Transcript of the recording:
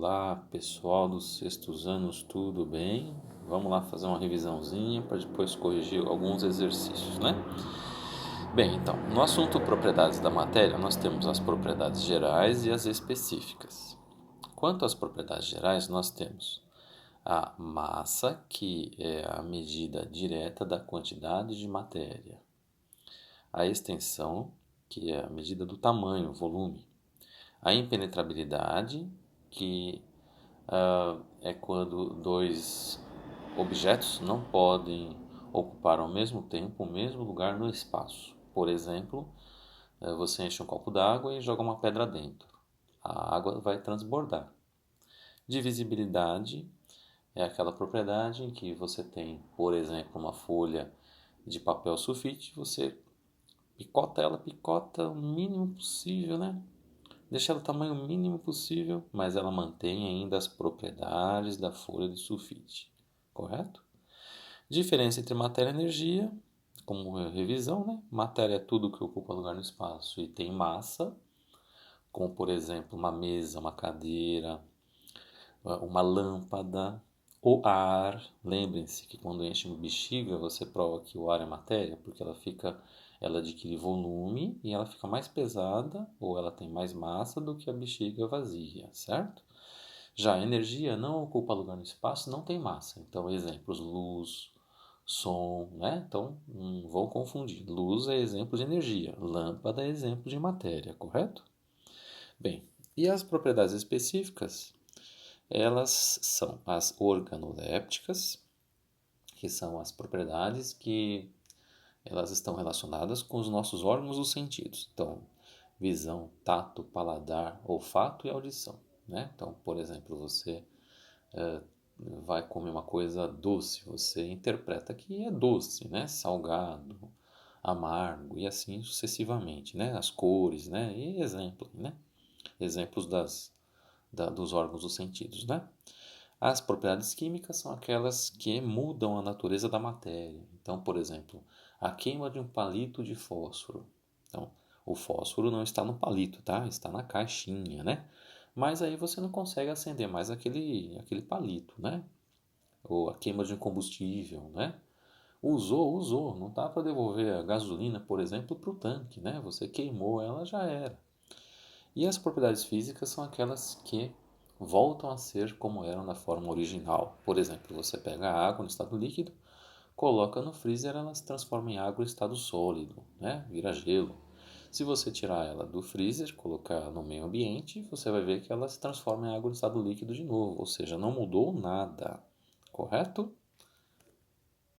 Olá, pessoal dos sextos anos, tudo bem? Vamos lá fazer uma revisãozinha para depois corrigir alguns exercícios, né? Bem, então, no assunto propriedades da matéria, nós temos as propriedades gerais e as específicas. Quanto às propriedades gerais, nós temos a massa, que é a medida direta da quantidade de matéria. A extensão, que é a medida do tamanho, volume. A impenetrabilidade, que é quando dois objetos não podem ocupar ao mesmo tempo o mesmo lugar no espaço. Por exemplo, você enche um copo d'água e joga uma pedra dentro. A água vai transbordar. Divisibilidade é aquela propriedade em que você tem, por exemplo, uma folha de papel sulfite, você picota ela, picota o mínimo possível, né? Deixa ela o tamanho mínimo possível, mas ela mantém ainda as propriedades da folha de sulfite, correto? Diferença entre matéria e energia, como revisão, né? Matéria é tudo que ocupa lugar no espaço e tem massa, como por exemplo uma mesa, uma cadeira, uma lâmpada, o ar. Lembrem-se que quando enche uma bexiga, você prova que o ar é matéria, porque ela adquire volume e ela fica mais pesada ou ela tem mais massa do que a bexiga vazia, certo? Já a energia não ocupa lugar no espaço, não tem massa. Então, exemplos, luz, som, né? Então, não vão confundir. Luz é exemplo de energia, lâmpada é exemplo de matéria, correto? Bem, e as propriedades específicas? Elas são as organolépticas, que são as propriedades que elas estão relacionadas com os nossos órgãos dos sentidos. Então, visão, tato, paladar, olfato e audição, né? Então, por exemplo, você vai comer uma coisa doce, você interpreta que é doce, né? Salgado, amargo e assim sucessivamente, né? As cores, né? E exemplos, né? Exemplos dos órgãos dos sentidos, né? As propriedades químicas são aquelas que mudam a natureza da matéria. Então, por exemplo, a queima de um palito de fósforo. Então, o fósforo não está no palito, tá? Está na caixinha, né? Mas aí você não consegue acender mais aquele palito, né? Ou a queima de um combustível, né? Usou, não dá para devolver a gasolina, por exemplo, para o tanque, né? Você queimou ela, já era. E as propriedades físicas são aquelas que voltam a ser como eram na forma original. Por exemplo, você pega a água no estado líquido, coloca no freezer, ela se transforma em água em estado sólido, né? Vira gelo. Se você tirar ela do freezer, colocar no meio ambiente, você vai ver que ela se transforma em água em estado líquido de novo, ou seja, não mudou nada, correto?